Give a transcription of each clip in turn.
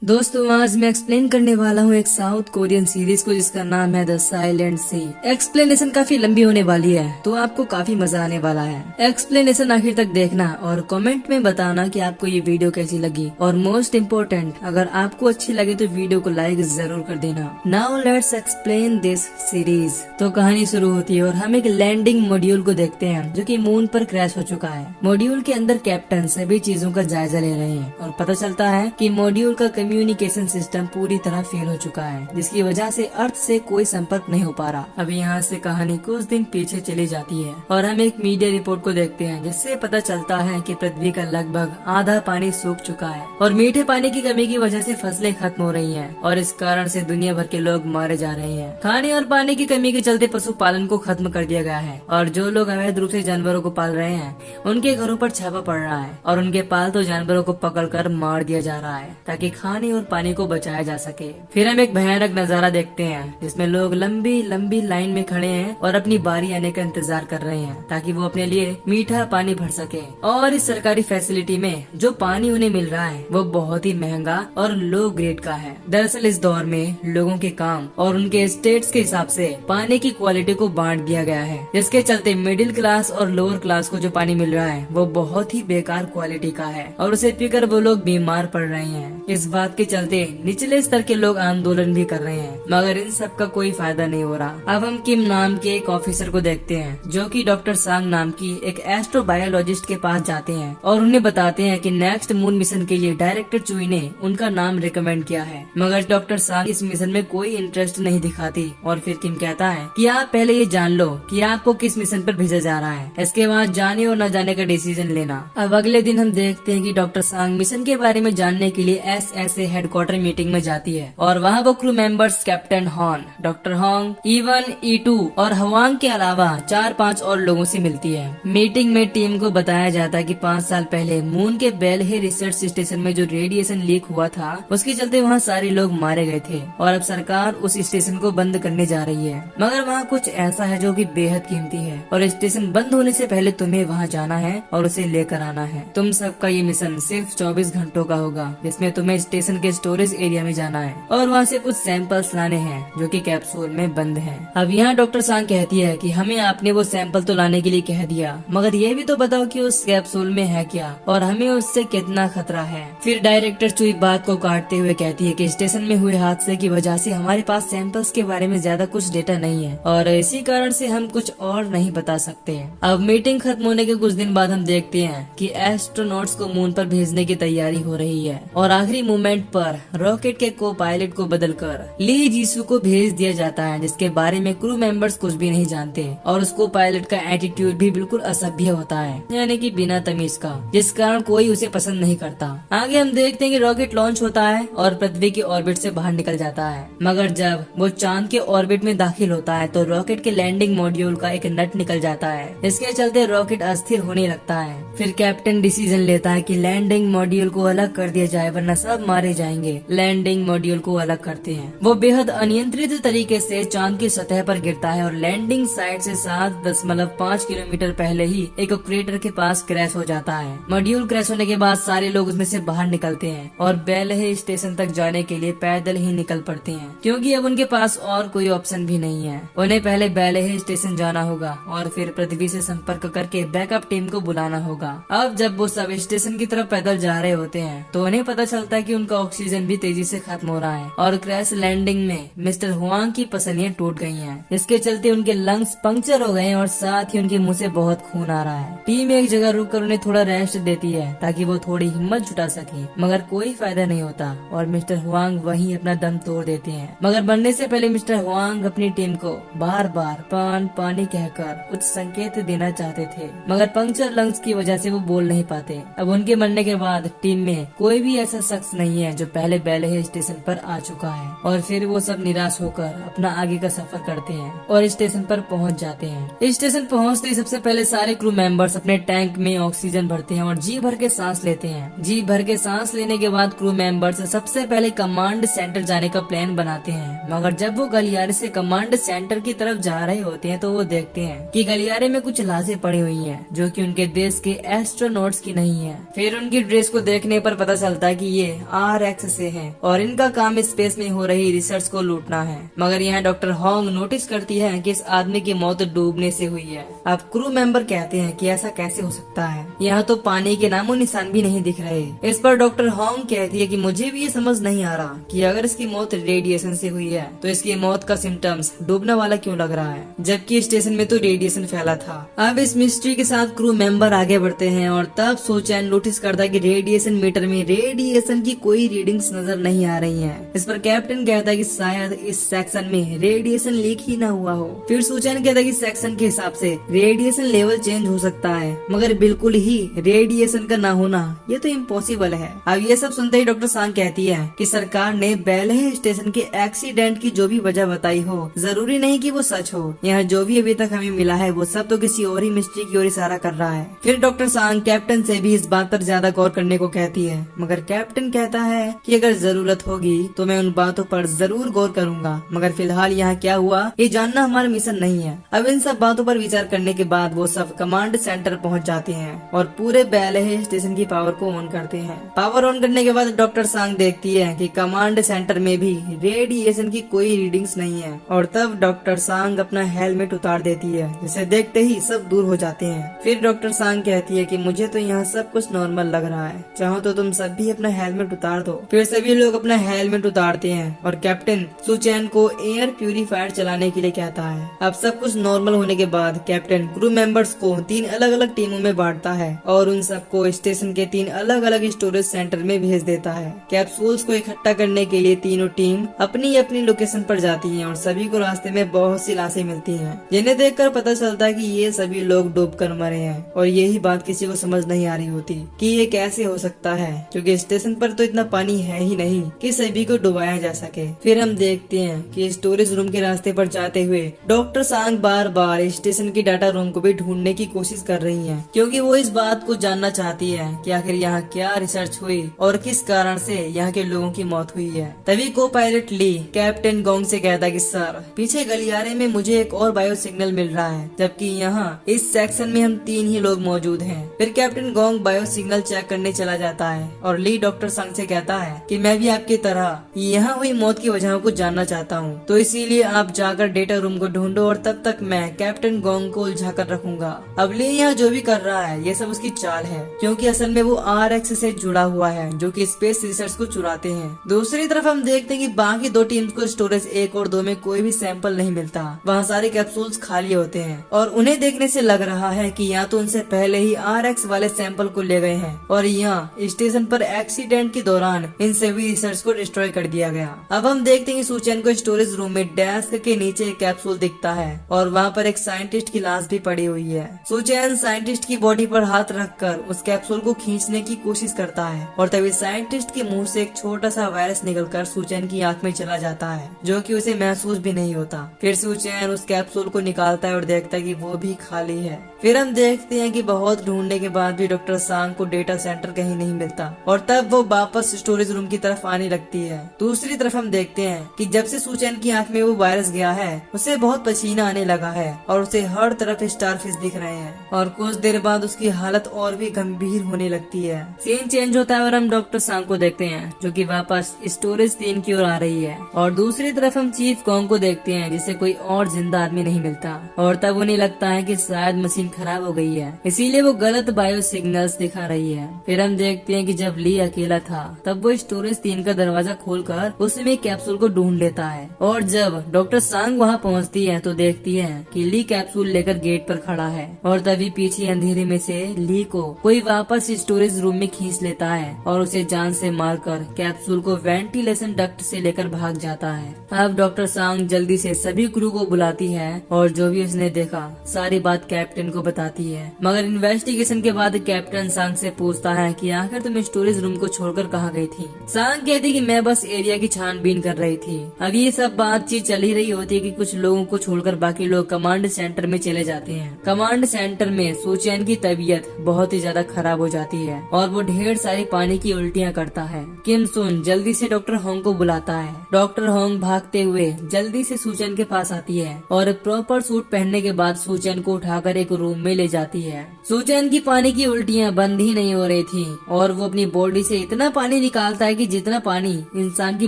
दोस्तों आज मैं एक्सप्लेन करने वाला हूँ एक साउथ कोरियन सीरीज को जिसका नाम है द साइलेंट सी। एक्सप्लेनेशन काफी लंबी होने वाली है तो आपको काफी मजा आने वाला है। एक्सप्लेनेशन आखिर तक देखना और कमेंट में बताना कि आपको ये वीडियो कैसी लगी और मोस्ट इम्पोर्टेंट अगर आपको अच्छी लगे तो वीडियो को लाइक जरूर कर देना। Now let's explain this series. तो कहानी शुरू होती है और हम एक लैंडिंग मॉड्यूल को देखते हैं जो कि मून पर क्रैश हो चुका है। मॉड्यूल के अंदर कैप्टन सभी चीजों का जायजा ले रहे हैं और पता चलता है कि मॉड्यूल का कम्युनिकेशन सिस्टम पूरी तरह फेल हो चुका है जिसकी वजह से अर्थ से कोई संपर्क नहीं हो पा रहा। अब यहाँ से कहानी कुछ दिन पीछे चली जाती है और हम एक मीडिया रिपोर्ट को देखते हैं जिससे पता चलता है कि पृथ्वी का लगभग आधा पानी सूख चुका है और मीठे पानी की कमी की वजह से फसलें खत्म हो रही हैं और इस कारण से दुनिया भर के लोग मारे जा रहे हैं। खाने और पानी की कमी के चलते पशुपालन को खत्म कर दिया गया है और जो लोग अवैध रूप से जानवरों को पाल रहे हैं उनके घरों पर छापा पड़ रहा है और उनके पालतू जानवरों को पकड़कर मार दिया जा रहा है ताकि खाने और पानी को बचाया जा सके। फिर हम एक भयानक नजारा देखते हैं जिसमें लोग लंबी लंबी लाइन में खड़े हैं और अपनी बारी आने का इंतजार कर रहे हैं ताकि वो अपने लिए मीठा पानी भर सके। और इस सरकारी फैसिलिटी में जो पानी उन्हें मिल रहा है वो बहुत ही महंगा और लो ग्रेड का है। दरअसल इस दौर में लोगों के काम और उनके स्टेट्स के हिसाब से पानी की क्वालिटी को बांट दिया गया है जिसके चलते मिडिल क्लास और लोअर क्लास को जो पानी मिल रहा है वो बहुत ही बेकार क्वालिटी का है और उसे पीकर वो लोग बीमार पड़ रहे हैं। इस बात के चलते निचले स्तर के लोग आंदोलन भी कर रहे हैं मगर इन सब का कोई फायदा नहीं हो रहा। अब हम किम नाम के एक ऑफिसर को देखते हैं जो कि डॉक्टर सांग नाम की एक एस्ट्रोबायोलॉजिस्ट के पास जाते हैं और उन्हें बताते हैं कि नेक्स्ट मून मिशन के लिए डायरेक्टर चुई ने उनका नाम रिकमेंड किया है मगर डॉक्टर सांग इस मिशन में कोई इंटरेस्ट नहीं दिखाती और फिर किम कहता है कि आप पहले ये जान लो कि आपको किस मिशन पर भेजा जा रहा है, इसके बाद जाने और न जाने का डिसीजन लेना। अब अगले दिन हम देखते हैं कि डॉक्टर सांग मिशन के बारे में जानने के लिए SSA हेडक्वार्टर मीटिंग में जाती है और वहाँ वो crew members captain Hon, doctor Hong, E1, E2 और हवांग के अलावा 4-5 और लोगों से मिलती है। मीटिंग में टीम को बताया जाता है कि 5 साल पहले मून के बेलहे रिसर्च स्टेशन में जो रेडिएशन लीक हुआ था उसके चलते वहाँ सारे लोग मारे गए थे और अब सरकार उस स्टेशन को बंद करने जा रही है मगर वहाँ कुछ ऐसा है जो कि बेहद कीमती है और स्टेशन बंद होने से पहले तुम्हें वहाँ जाना है और उसे लेकर आना है। तुम सबका ये मिशन सिर्फ 24 घंटों का होगा जिसमें तुम्हें स्टेशन के स्टोरेज एरिया में जाना है और वहाँ से कुछ सैंपल्स लाने हैं जो कि कैप्सूल में बंद हैं। अब यहाँ डॉक्टर सांग कहती है कि हमें आपने वो सैंपल तो लाने के लिए कह दिया मगर ये भी तो बताओ कि उस कैप्सूल में है क्या और हमें उससे कितना खतरा है। फिर डायरेक्टर चुई बात को काटते हुए कहती है कि स्टेशन में हुए हादसे की वजह से हमारे पास सैंपल्स के बारे में ज्यादा कुछ डेटा नहीं है और इसी कारण से हम कुछ और नहीं बता सकते। अब मीटिंग खत्म होने के कुछ दिन बाद हम देखते हैं कि एस्ट्रोनॉट्स को मून पर भेजने की तैयारी हो रही है और आखिरी मोमेंट पर रॉकेट के को पायलट को बदलकर ली जीसू को भेज दिया जाता है जिसके बारे में क्रू मेंबर्स कुछ भी नहीं जानते और उसको पायलट का एटीट्यूड भी बिल्कुल असभ्य होता है यानी कि बिना तमीज का, जिस कारण कोई उसे पसंद नहीं करता। आगे हम देखते हैं कि रॉकेट लॉन्च होता है और पृथ्वी की ऑर्बिट से बाहर निकल जाता है मगर जब वो चांद के ऑर्बिट में दाखिल होता है तो रॉकेट के लैंडिंग मॉड्यूल का एक नट निकल जाता है इसके चलते रॉकेट अस्थिर होने लगता है। फिर कैप्टन डिसीजन लेता है कि लैंडिंग मॉड्यूल को अलग कर दिया जाए वरना सब मारे जाएंगे। लैंडिंग मॉड्यूल को अलग करते हैं, वो बेहद अनियंत्रित तरीके से चांद की सतह पर गिरता है और लैंडिंग साइट से 7.5 किलोमीटर पहले ही एक क्रेटर के पास क्रैश हो जाता है। मॉड्यूल क्रैश होने के बाद सारे लोग उसमें से बाहर निकलते हैं और बेलहे स्टेशन तक जाने के लिए पैदल ही निकल पड़ते हैं क्योंकि अब उनके पास और कोई ऑप्शन भी नहीं है। उन्हें पहले बेलहे स्टेशन जाना होगा और फिर पृथ्वी से संपर्क करके बैकअप टीम को बुलाना होगा। अब जब वो सब स्टेशन की तरफ पैदल जा रहे होते हैं तो उन्हें पता चलता है कि उनका ऑक्सीजन भी तेजी से खत्म हो रहा है और क्रैश लैंडिंग में मिस्टर हुआंग की पसलियां टूट गई हैं। इसके चलते उनके लंग्स पंक्चर हो गए हैं और साथ ही उनके मुंह से बहुत खून आ रहा है। टीम एक जगह रुककर उन्हें थोड़ा रेस्ट देती है ताकि वो थोड़ी हिम्मत जुटा सके मगर कोई फायदा नहीं होता और मिस्टर हुआंग वहीं अपना दम तोड़ देते हैं। मगर बनने से पहले मिस्टर हुआंग अपनी टीम को बार बार पानी कहकर कुछ संकेत देना चाहते थे मगर पंक्चर लंग्स की वजह से वो बोल नहीं पाते। अब उनके मरने के बाद टीम में कोई भी ऐसा शख्स नहीं है जो पहले बेलहे स्टेशन पर आ चुका है और फिर वो सब निराश होकर अपना आगे का सफर करते हैं और स्टेशन पर पहुंच जाते हैं। स्टेशन पहुंचते ही सबसे पहले सारे क्रू मेंबर्स अपने टैंक में ऑक्सीजन भरते हैं और जी भर के सांस लेते हैं। जी भर के सांस लेने के बाद क्रू मेंबर्स सबसे पहले कमांड सेंटर जाने का प्लान बनाते हैं मगर जब वो गलियारे से कमांड सेंटर की तरफ जा रहे होते हैं तो वो देखते हैं कि गलियारे में कुछ लाशें पड़ी हुई हैं जो कि उनके देश के एस्ट्रोनॉट्स की नहीं है। फिर उनकी ड्रेस को देखने पर पता चलता है कि ये RX से हैं और इनका काम स्पेस में हो रही रिसर्च को लूटना है। मगर यहाँ डॉक्टर होंग नोटिस करती है कि इस आदमी की मौत डूबने से हुई है। अब क्रू मेंबर कहते हैं कि ऐसा कैसे हो सकता है, यहाँ तो पानी के नामो निशान भी नहीं दिख रहे। इस पर डॉक्टर होंग कहती है कि मुझे भी ये समझ नहीं आ रहा कि अगर इसकी मौत रेडिएशन से हुई है तो इसकी मौत का सिम्टम्स डूबना वाला क्यों लग रहा है, जबकि स्टेशन में तो रेडिएशन फैला था। अब इस मिस्ट्री के साथ क्रू मेंबर आगे बढ़ते हैं और तब सो चैन नोटिस करता है कि रेडिएशन मीटर में रेडिएशन की कोई रीडिंग्स नजर नहीं आ रही है। इस पर कैप्टन कहता है कि शायद इस सेक्शन में रेडिएशन लीक ही ना हुआ हो। फिर सो चैन कहता है कि सेक्शन के हिसाब से रेडिएशन लेवल चेंज हो सकता है, मगर बिल्कुल ही रेडिएशन का ना होना ये तो इम्पॉसिबल है। अब ये सब सुनते ही डॉक्टर सांग कहती है कि सरकार ने बेलहे स्टेशन के एक्सीडेंट की जो भी वजह बताई हो, जरूरी नहीं कि वो सच हो। यहाँ जो भी अभी तक हमें मिला है वो सब तो किसी और ही मिस्ट्री की ओर इशारा कर रहा है। फिर डॉक्टर सांग कैप्टन से भी इस बात पर ज्यादा गौर करने को कहती है, मगर कैप्टन कहता है कि अगर जरूरत होगी तो मैं उन बातों पर जरूर गौर करूंगा, मगर फिलहाल यहाँ क्या हुआ ये जानना हमारा मिशन नहीं है। अब इन सब बातों पर विचार करने के बाद वो सब कमांड सेंटर पहुँच जाते हैं और पूरे बेलहे स्टेशन की पावर को ऑन करते हैं। पावर ऑन करने के बाद डॉक्टर सांग देखती है कि कमांड सेंटर में भी रेडिएशन की कोई रीडिंग्स नहीं है और तब डॉक्टर सांग अपना हेलमेट उतार देती है, जिसे देखते ही सब दूर हो जाते हैं। फिर डॉक्टर सांग कहती है कि मुझे तो यहाँ सब कुछ नॉर्मल लग रहा है, चाहो तो तुम सब भी अपना हेलमेट उतार दो। फिर सभी लोग अपना हेलमेट उतारते हैं और कैप्टन सू चैन को एयर प्यूरिफायर चलाने के लिए कहता है। अब सब कुछ नॉर्मल होने के बाद कैप्टन क्रू मेंबर्स को 3 अलग अलग टीमों में बांटता है और उन सबको स्टेशन के 3 अलग अलग स्टोरेज सेंटर में भेज देता है। कैप्सूल्स को इकट्ठा करने के लिए तीनों टीम अपनी अपनी लोकेशन पर जाती हैं और सभी को रास्ते में बहुत सी लाशें मिलती हैं, जिन्हें देखकर पता चलता है कि ये सभी लोग डूबकर मरे हैं। और यही बात किसी को समझ नहीं आ रही होती कि ये कैसे हो सकता है, क्योंकि स्टेशन पर तो इतना पानी है ही नहीं कि सभी को डुबाया जा सके। फिर हम देखते हैं कि स्टोरेज रूम के रास्ते पर जाते हुए डॉक्टर सांग बार बार स्टेशन की डाटा रूम को भी ढूंढने की कोशिश कर रही है, क्योंकि वो इस बात को जानना चाहती है कि आखिर यहाँ क्या रिसर्च हुई और किस कारण से यहाँ के लोगों की मौत हुई है। तभी को पायलट ली कैप्टन गोंग से कहता कि सर, पीछे गलियारे में मुझे एक और बायो सिग्नल मिल रहा है, जबकि यहाँ इस सेक्शन में हम 3 ही लोग मौजूद हैं। फिर captain Gong bio signal check करने चला जाता है और ली डॉक्टर सांग से कहता है कि मैं भी आपकी तरह यहाँ हुई मौत की वजहों को जानना चाहता हूँ, तो इसीलिए आप जाकर डेटा रूम को ढूंढो और तब तक मैं कैप्टन गोंग को उलझा कर रखूंगा। अब ली यहाँ जो भी कर रहा है ये सब उसकी चाल है, क्योंकि असल में वो RX से जुड़ा हुआ है जो कि स्पेस रिसर्च को चुराते हैं। दूसरी तरफ हम देखते हैं कि बाकी 2 टीम्स को स्टोरेज 1 और 2 में कोई भी सैंपल नहीं मिलता, वहाँ सारे कैप्सूल्स खाली होते हैं और उन्हें देखने से लग रहा है कि या तो उनसे पहले ही RX वाले सैंपल को ले गए हैं और यहाँ स्टेशन पर एक्सीडेंट के दौरान इन सभी रिसर्च को डिस्ट्रॉय कर दिया गया। अब हम देखते हैं कि सू चैन को स्टोरेज रूम में डेस्क के नीचे एक कैप्सूल दिखता है और वहाँ पर एक साइंटिस्ट की लाश भी पड़ी हुई है। सू चैन साइंटिस्ट की बॉडी पर हाथ रखकर उस कैप्सूल को खींचने की कोशिश करता है और तभी साइंटिस्ट के मुंह से एक छोटा सा वायरस निकलकर सू चैन की आंख में चला जाता है, जो कि उसे महसूस भी नहीं होता। फिर सू चैन उस कैप्सूल को निकालता है और देखता है कि वो भी खाली है। फिर हम देखते हैं कि बहुत ढूंढने के बाद भी डॉक्टर सांग को डेटा सेंटर कहीं नहीं मिलता और तब वो वापस स्टोरेज रूम की तरफ आने लगती है। दूसरी तरफ हम देखते हैं कि जब से सू चैन की आंख में वो वायरस गया है उसे बहुत पसीना आने लगा है और उसे हर तरफ स्टारफिश दिख रहे हैं और कुछ देर बाद उसकी हालत और भी गंभीर होने लगती है। सीन चेंज होता है और हम डॉक्टर सांग को देखते हैं जो कि वापस स्टोरेज 3 की ओर आ रही है और दूसरी तरफ हम चीफ गोंग को देखते हैं जिसे कोई और जिंदा आदमी नहीं मिलता और तब उन्हें लगता है कि शायद मशीन खराब हो गई है, इसीलिए वो गलत बायो सिग्नल्स दिखा रही है। फिर हम देखते हैं कि जब ली अकेला था तब वो स्टोरेज 3 का दरवाजा खोलकर उसमें कैप्सूल को ढूंढ लेता है और जब डॉक्टर सांग वहाँ पहुँचती है तो देखती है कि ली कैप्सूल लेकर गेट पर खड़ा है और तभी पीछे अंधेरे में से ली को कोई वापस स्टोरेज रूम में खींच लेता है और उसे जान से मारकर कैप्सूल को वेंटिलेशन डक्ट से लेकर भाग जाता है। अब डॉक्टर सांग जल्दी से सभी क्रू को बुलाती है और जो भी उसने देखा सारी बात कैप्टन को बताती है, मगर इन्वेस्टिगेशन के बाद कैप्टन सांग से पूछता है कि आखिर तुम स्टोरेज रूम को छोड़कर कहाँ गई थी। सांग कहती कि मैं बस एरिया की छानबीन कर रही थी। अब ये सब बातचीत चल ही रही होती है कि कुछ लोगों को छोड़कर बाकी लोग कमांड सेंटर में चले जाते हैं। कमांड सेंटर में सू चैन की तबीयत बहुत ही ज्यादा खराब हो जाती है और वो ढेर सारी पानी की उल्टियाँ करता है। किम सुन जल्दी से डॉक्टर होंग को बुलाता है। डॉक्टर होंग भागते हुए जल्दी से सू चैन के पास आती है और प्रॉपर सूट पहनने के बाद सू चैन को उठाकर एक रूम में ले जाती है। सुचैन की पानी की उल्टियाँ बंद ही नहीं हो रही थी और वो अपनी बॉडी से इतना पानी निकालता है कि जितना पानी इंसान की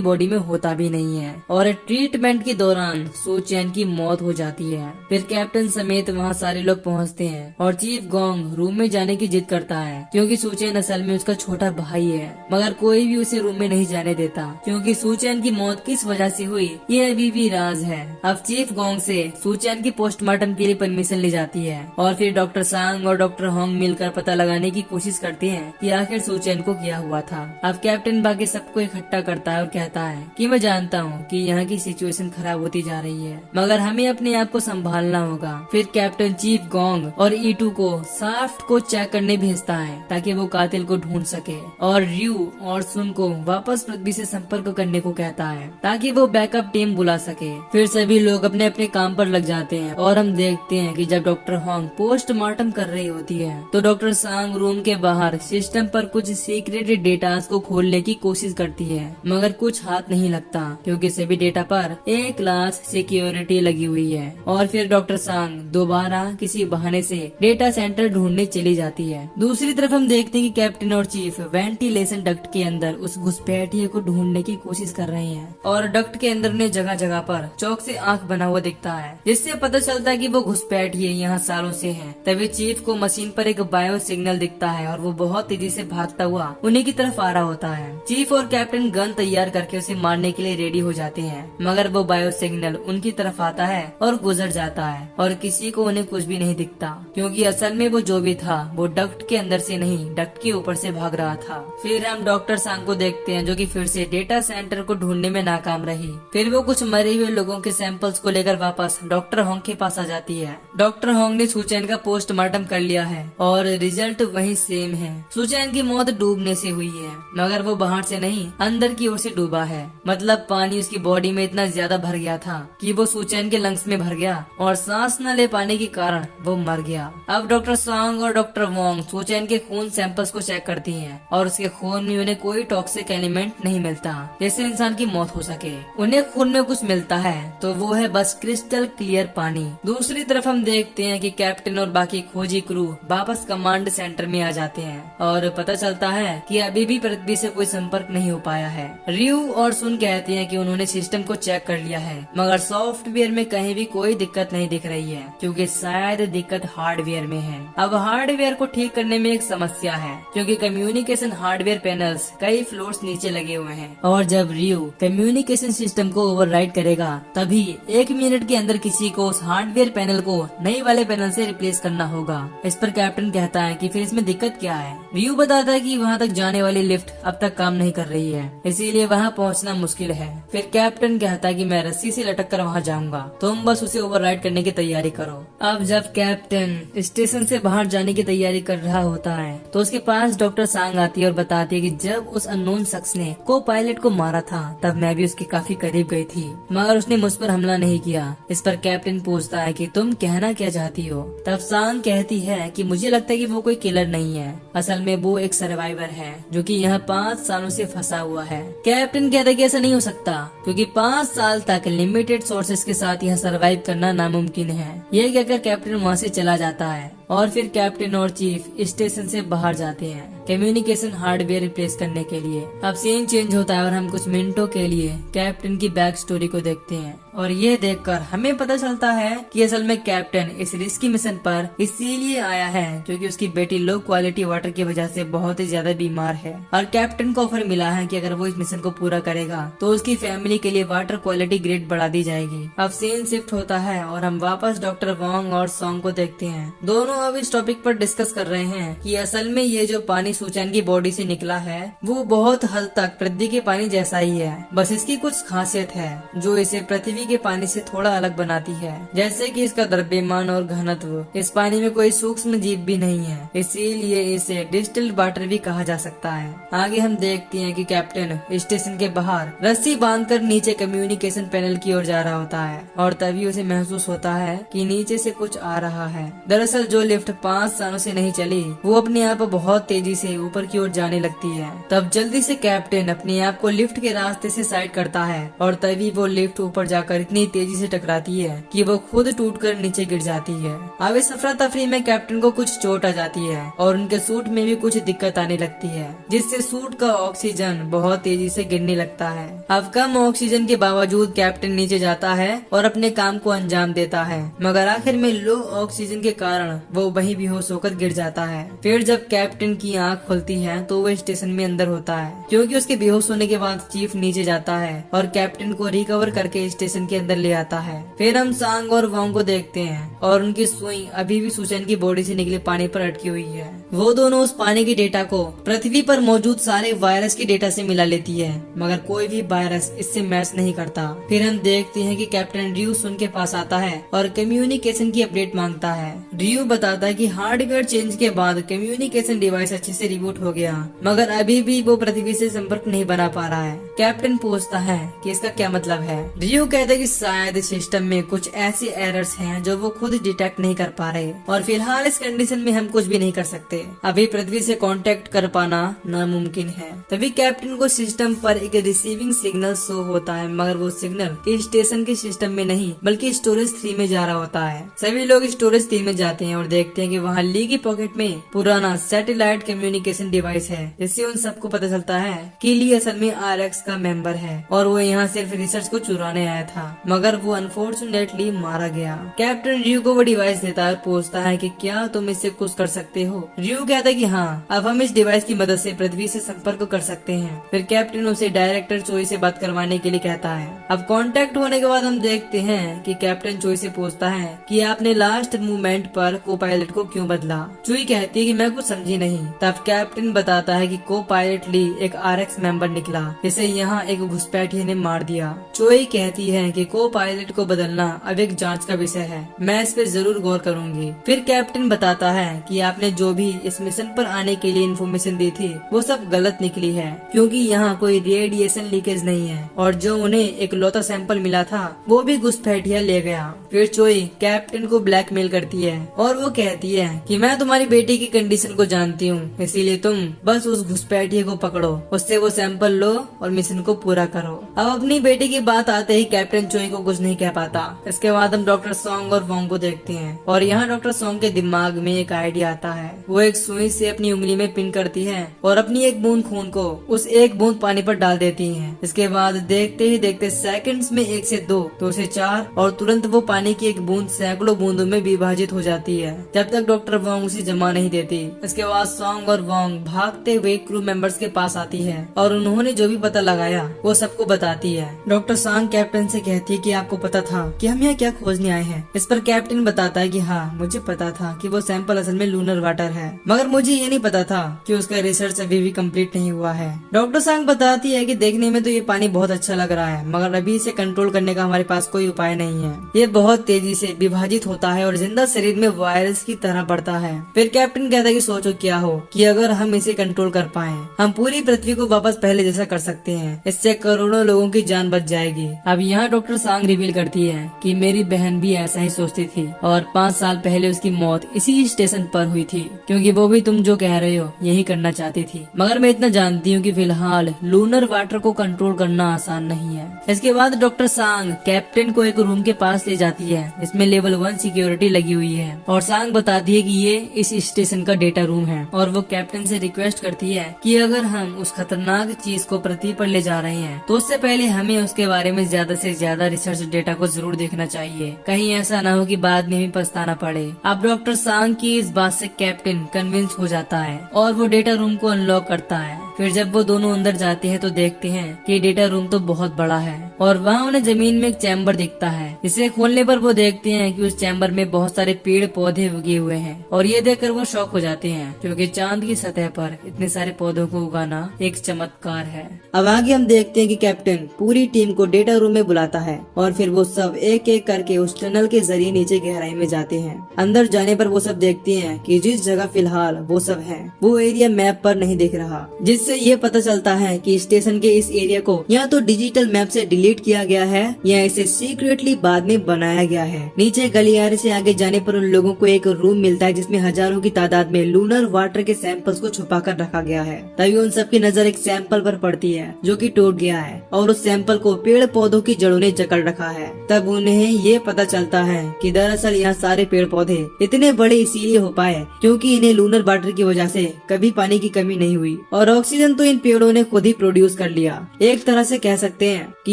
बॉडी में होता भी नहीं है। और ट्रीटमेंट के दौरान सुचैन की मौत हो जाती है। फिर कैप्टन समेत वहाँ सारे लोग पहुँचते हैं और चीफ गोंग रूम में जाने की जिद करता है क्योंकि सुचैन असल में उसका छोटा भाई है, मगर कोई भी उसे रूम में नहीं जाने देता क्योंकि सुचैन की मौत किस वजह से हुई ये अभी भी राज है। अब चीफ गोंग से सुचैन की पोस्टमार्टम के लिए परमिशन ली जाती है और फिर डॉक्टर सांग और डॉक्टर होंग मिलकर पता लगाने की कोशिश करते हैं कि आखिर सुचैन को क्या हुआ था। अब कैप्टन बाकी सबको इकट्ठा करता है और कहता है कि मैं जानता हूँ कि यहाँ की सिचुएशन खराब होती जा रही है, मगर हमें अपने आप को संभालना होगा। फिर कैप्टन चीफ गोंग और ईटू को साफ्ट को चेक करने भेजता है ताकि वो कातिल को ढूंढ सके और रयू और सुन को वापस पृथ्वी से संपर्क करने को कहता है ताकि वो बैकअप टीम बुला सके। फिर सभी लोग अपने अपने काम पर लग जाते हैं और हम देखते हैं कि जब डॉक्टर होंग पोस्टमार्टम कर रही होती है तो डॉक्टर सांग रूम के बाहर सिस्टम पर कुछ सीक्रेट डेटा को खोलने की कोशिश करती है, मगर कुछ हाथ नहीं लगता क्योंकि सभी डेटा पर 1 लाख सिक्योरिटी लगी हुई है। और फिर डॉक्टर सांग दोबारा किसी बहाने से डेटा सेंटर ढूंढने चली जाती है। दूसरी तरफ हम देखते हैं कि कैप्टन और चीफ वेंटिलेशन डक्ट के अंदर उस घुसपैठिए को ढूंढने की कोशिश कर रहे हैं और डक्ट के अंदर उन्हें जगह जगह पर चौक से आंख बना हुआ दिखता है, जिससे पता चलता है कि वो घुसपैठिए यहाँ सालों से हैं। तभी चीफ को मशीन पर एक बायो सिग्नल दिखता है और वो बहुत तेजी से भागता हुआ उन्हीं की तरफ आ रहा होता है। चीफ और कैप्टन गन तैयार करके उसे मारने के लिए रेडी हो जाते हैं, मगर वो बायो सिग्नल उनकी तरफ आता है और गुजर जाता है और किसी को उन्हें कुछ भी नहीं दिखता क्योंकि असल में वो जो भी था वो डक्ट के अंदर से नहीं डक्ट के ऊपर से भाग रहा था। फिर हम डॉक्टर सांग को देखते हैं जो कि फिर से डेटा सेंटर को ढूंढने में नाकाम रही। फिर वो कुछ मरे हुए लोगों के सैंपल्स को लेकर वापस डॉक्टर होंग के पास आ जाती है। डॉक्टर होंग ने सुचैन का पोस्टमार्टम कर लिया है और रिजल्ट वही सेम है। सुचैन की मौत डूबने से हुई है, मगर वो बाहर से नहीं अंदर की ओर से डूबा है। मतलब पानी उसकी बॉडी में इतना ज्यादा भर गया था कि वो सुचैन के लंग्स में भर गया और सांस न ले पाने के कारण वो मर गया। अब डॉक्टर सांग और डॉक्टर वोंग सुचैन के खून सैंपल्स को चेक करती हैं और उसके खून में उन्हें कोई टॉक्सिक एलिमेंट नहीं मिलता जिससे इंसान की मौत हो सके। उन्हें खून में कुछ मिलता है तो वो है बस क्रिस्टल क्लियर पानी। दूसरी तरफ हम देखते हैं कि कैप्टन और बाकी खोजी क्रू वापस कमांड सेंटर में आ जाते हैं और पता चलता है कि अभी भी पृथ्वी से कोई संपर्क नहीं हो पाया है। रयू और सुन कहते हैं कि उन्होंने सिस्टम को चेक कर लिया है, मगर सॉफ्टवेयर में कहीं भी कोई दिक्कत नहीं दिख रही है क्योंकि शायद दिक्कत हार्डवेयर में है। अब हार्डवेयर को ठीक करने में एक समस्या है क्योंकि कम्युनिकेशन हार्डवेयर पैनल्स कई फ्लोर्स नीचे लगे हुए हैं और जब रयू कम्युनिकेशन सिस्टम को ओवरराइड करेगा तभी 1 मिनट के अंदर किसी को उस हार्डवेयर पैनल को नई वाले पैनल से रिप्लेस करना होगा। इस पर कैप्टन कहता है कि फिर इसमें दिक्कत क्या है। रयू बताता है कि वहाँ तक जाने वाली लिफ्ट अब तक काम नहीं कर रही है, इसीलिए वहाँ पहुँचना मुश्किल है। फिर कैप्टन कहता है कि मैं रस्सी से लटक कर वहाँ जाऊंगा, तुम बस उसे ओवरराइड करने की तैयारी करो। अब जब कैप्टन स्टेशन से बाहर जाने की तैयारी कर रहा होता है तो उसके पास डॉक्टर सांग आती है और बताती है कि जब उस अननोन शख्स ने को पायलट को मारा था तब मैं भी उसके काफी करीब गई थी, मगर उसने मुझ पर हमला नहीं किया। इस पर कैप्टन पूछता है कि तुम कहना क्या चाहती हो। तब सांग कहती है कि मुझे लगता है कि वो कोई किलर नहीं है, असल में वो एक सर्वाइवर है जो कि यहाँ 5 सालों से फंसा हुआ है। कैप्टन कहता है कि ऐसा नहीं हो सकता क्योंकि 5 साल तक लिमिटेड सोर्सेस के साथ यहाँ सर्वाइव करना नामुमकिन है। यह कहकर कैप्टन वहाँ से चला जाता है और फिर कैप्टन और चीफ स्टेशन से बाहर जाते हैं कम्युनिकेशन हार्डवेयर रिप्लेस करने के लिए। अब सीन चेंज होता है और हम कुछ मिनटों के लिए कैप्टन की बैक स्टोरी को देखते हैं और ये देखकर हमें पता चलता है कि असल में कैप्टन इस रिस्की मिशन पर इसीलिए आया है क्योंकि उसकी बेटी लो क्वालिटी वाटर की वजह से बहुत ही ज्यादा बीमार है और कैप्टन को ऑफर मिला है कि अगर वो इस मिशन को पूरा करेगा तो उसकी फैमिली के लिए वाटर क्वालिटी ग्रेड बढ़ा दी जाएगी। अब सीन शिफ्ट होता है और हम वापस डॉक्टर वोंग और सॉन्ग को देखते हैं। दोनों अब इस टॉपिक पर डिस्कस कर रहे हैं कि असल में ये जो पानी सुचैन की बॉडी से निकला है वो बहुत हद तक पृथ्वी के पानी जैसा ही है, बस इसकी कुछ खासियत है जो इसे पृथ्वी के पानी से थोड़ा अलग बनाती है, जैसे कि इसका द्रव्यमान और घनत्व। इस पानी में कोई सूक्ष्म जीव भी नहीं है, इसीलिए इसे डिस्टिल्ड वाटर भी कहा जा सकता है। आगे हम देखते हैं कि कैप्टन स्टेशन के बाहर रस्सी बांधकर नीचे कम्युनिकेशन पैनल की ओर जा रहा होता है और तभी उसे महसूस होता है कि नीचे से कुछ आ रहा है। दरअसल जो लिफ्ट 5 सालों से नहीं चली वो अपने आप बहुत तेजी से से ऊपर की ओर जाने लगती है। तब जल्दी से कैप्टन अपने आप को लिफ्ट के रास्ते से साइड करता है और तभी वो लिफ्ट ऊपर जाकर इतनी तेजी से टकराती है कि वो खुद टूटकर नीचे गिर जाती है। अब इस अफरा तफरी में कैप्टन को कुछ चोट आ जाती है और उनके सूट में भी कुछ दिक्कत आने लगती है, जिससे सूट का ऑक्सीजन बहुत तेजी से गिरने लगता है। अब कम ऑक्सीजन के बावजूद कैप्टन नीचे जाता है और अपने काम को अंजाम देता है, मगर आखिर में लो ऑक्सीजन के कारण वो वहीं बेहोश होकर गिर जाता है। फिर जब कैप्टन की आंख खुलती है तो वो स्टेशन में अंदर होता है, क्योंकि उसके बेहोश होने के बाद चीफ नीचे जाता है और कैप्टन को रिकवर करके स्टेशन के अंदर ले आता है। फिर हम सांग और वोंग को देखते हैं और उनकी सुई अभी भी सुचैन की बॉडी से निकले पानी पर अटकी हुई है। वो दोनों उस पानी के डेटा को पृथ्वी पर मौजूद सारे वायरस के डेटा से मिला लेती है, मगर कोई भी वायरस इससे मैच नहीं करता। फिर हम देखते हैं कि कैप्टन रियो सुन के पास आता है और कम्युनिकेशन की अपडेट मांगता है। रियो बताता है कि हार्डवेयर चेंज के बाद कम्युनिकेशन डिवाइस अच्छे से रिबूट हो गया, मगर अभी भी वो पृथ्वी से संपर्क नहीं बना पा रहा है। कैप्टन पूछता है कि इसका क्या मतलब है। रियो कहता है कि शायद सिस्टम में कुछ ऐसे एरर्स हैं जो वो खुद डिटेक्ट नहीं कर पा रहे और फिलहाल इस कंडीशन में हम कुछ भी नहीं कर सकते। अभी पृथ्वी से कांटेक्ट कर पाना नामुमकिन है। तभी कैप्टन को सिस्टम पर एक रिसीविंग सिग्नल शो होता है, मगर वो सिग्नल स्टेशन के सिस्टम में नहीं बल्कि स्टोरेज 3 में जा रहा होता है। सभी लोग स्टोरेज 3 में जाते हैं और देखते हैं कि वहाँ ली की पॉकेट में पुराना सैटेलाइट कम्युनिकेशन डिवाइस है, जिससे उन सबको पता चलता है कि ली असल में RX का मेंबर है और वो यहाँ सिर्फ रिसर्च को चुराने आया था, मगर वो अनफॉर्चुनेटली मारा गया। कैप्टन रियो को वो डिवाइस देता है और पूछता है कि क्या तुम इससे कुछ कर सकते हो। रियो कहता है कि हाँ, अब हम इस डिवाइस की मदद से पृथ्वी से संपर्क कर सकते हैं। फिर कैप्टन उसे डायरेक्टर चोई से बात करवाने के लिए कहता है। अब कांटेक्ट होने के बाद हम देखते हैं कि कैप्टन चोई से पूछता है कि आपने लास्ट मूवमेंट पर को पायलट को क्यों बदला। चोई कहती है कि मैं कुछ समझी नहीं। तब कैप्टन बताता है कि को पायलट ली एक RX मेंबर निकला, जिसे यहाँ एक घुसपैठिए ने मार दिया। चोई कहती है कि को पायलट को बदलना अब एक जांच का विषय है, मैं इस पे जरूर गौर करूंगी। फिर कैप्टन बताता है कि आपने जो भी इस मिशन पर आने के लिए इन्फॉर्मेशन दी थी वो सब गलत निकली है, क्योंकि यहाँ कोई रेडिएशन लीकेज नहीं है और जो उन्हें एक लौता सैंपल मिला था वो भी घुसपैठिया ले गया। फिर चोई कैप्टन को ब्लैकमेल करती है और वो कहती है कि मैं तुम्हारी बेटी की कंडीशन को जानती हूँ, इसीलिए तुम बस उस घुसपैठिए को पकड़ो, उससे वो सैंपल लो और मिशन को पूरा करो। अब अपनी बेटी की बात आते ही कैप्टन चोई को कुछ नहीं कह पाता। इसके बाद हम डॉक्टर सॉन्ग और वोंग को देखते हैं और यहाँ डॉक्टर सॉन्ग के दिमाग में एक आइडिया आता है। वो एक सुई से अपनी उंगली में पिन करती है और अपनी एक बूंद खून को उस एक बूंद पानी पर डाल देती है। इसके बाद देखते ही देखते सेकंड्स में 1 से 2 से 4 और तुरंत वो पानी की एक बूंद सैकड़ों बूंदों में विभाजित हो जाती है, जब तक डॉक्टर वोंग उसे जमा नहीं देती। इसके बाद सॉन्ग और वोंग भागते हुए क्रू मेंबर्स के पास आती है और उन्होंने जो भी पता लगाया वो सबको बताती है। डॉक्टर सॉन्ग कैप्टन से कहती है कि आपको पता था कि हम यहाँ क्या खोजने आए हैं। इस पर कैप्टन बताता है कि हाँ, मुझे पता था कि वो सैंपल असल में लूनर वाटर है, मगर मुझे ये नहीं पता था कि उसका रिसर्च अभी भी कंप्लीट नहीं हुआ है। डॉक्टर सॉन्ग बताती है कि देखने में तो ये पानी बहुत अच्छा लग रहा है, मगर अभी इसे कंट्रोल करने का हमारे पास कोई उपाय नहीं है। ये बहुत तेजी से विभाजित होता है और जिंदा शरीर में वायरस की तरह बढ़ता है। फिर कैप्टन कहता है कि सोचो क्या हो कि अगर हम इसे कंट्रोल कर पाए, हम पूरी पृथ्वी को वापस पहले जैसा कर सकते हैं। इससे करोड़ों लोगों की जान बच जाएगी। अब यहाँ डॉक्टर सॉन्ग रिवील करती है कि मेरी बहन भी ऐसा ही सोचती थी और 5 साल पहले उसकी मौत इसी स्टेशन पर हुई थी, क्योंकि वो भी तुम जो कह रहे हो यही करना चाहती थी। मगर मैं इतना जानती हूँ कि फिलहाल लूनर वाटर को कंट्रोल करना आसान नहीं है। इसके बाद डॉक्टर सांग कैप्टन को एक रूम के पास ले जाती है, इसमें लेवल 1 सिक्योरिटी लगी हुई है और सांग बताती है कि ये इस स्टेशन का डेटा रूम है और वो कैप्टन से रिक्वेस्ट करती है कि अगर हम उस खतरनाक चीज को पृथ्वी पर ले जा रहे हैं तो उससे पहले हमें उसके बारे में ज्यादा से ज्यादा रिसर्च डेटा को जरूर देखना चाहिए, कहीं ऐसा ना हो कि बाद में भी पछताना पड़े। अब डॉक्टर सांग की इस बात से कैप्टन कन्विंस हो जाता है और वो डेटा रूम को अनलॉक करता है। फिर जब वो दोनों अंदर जाते हैं तो देखते हैं कि डेटा रूम तो बहुत बड़ा है और वहाँ उन्हें जमीन में एक चैम्बर दिखता है। इसे खोलने पर वो देखते हैं कि उस चैम्बर में बहुत सारे पेड़ पौधे उगे हुए हैं और ये देखकर वो शॉक हो जाते हैं, क्योंकि चांद की सतह पर इतने सारे पौधों को उगाना एक चमत्कार है। अब आगे हम देखते हैं कि कैप्टन पूरी टीम को डेटा रूम में बुलाता है और फिर वो सब एक एक करके उस टनल के जरिए नीचे गहराई में जाते हैं। अंदर जाने पर वो सब देखते हैं कि जिस जगह फिलहाल वो सब है वो एरिया मैप पर नहीं दिख रहा, जिससे उससे ये पता चलता है कि स्टेशन के इस एरिया को या तो डिजिटल मैप से डिलीट किया गया है या इसे सीक्रेटली बाद में बनाया गया है। नीचे गलियारे से आगे जाने पर उन लोगों को एक रूम मिलता है जिसमें हजारों की तादाद में लूनर वाटर के सैंपल्स को छुपा कर रखा गया है। तभी उन सबकी नजर एक सैंपल पर पड़ती है जो कि टूट गया है और उस सैंपल को पेड़ पौधों की जड़ों ने जकड़ रखा है। तब उन्हें ये पता चलता है कि दरअसल यहाँ सारे पेड़ पौधे इतने बड़े इसीलिए हो पाए क्योंकि इन्हें लूनर वाटर की वजह से कभी पानी की कमी नहीं हुई और ऑक्सीजन तो इन पेड़ों ने खुद ही प्रोड्यूस कर लिया। एक तरह से कह सकते हैं कि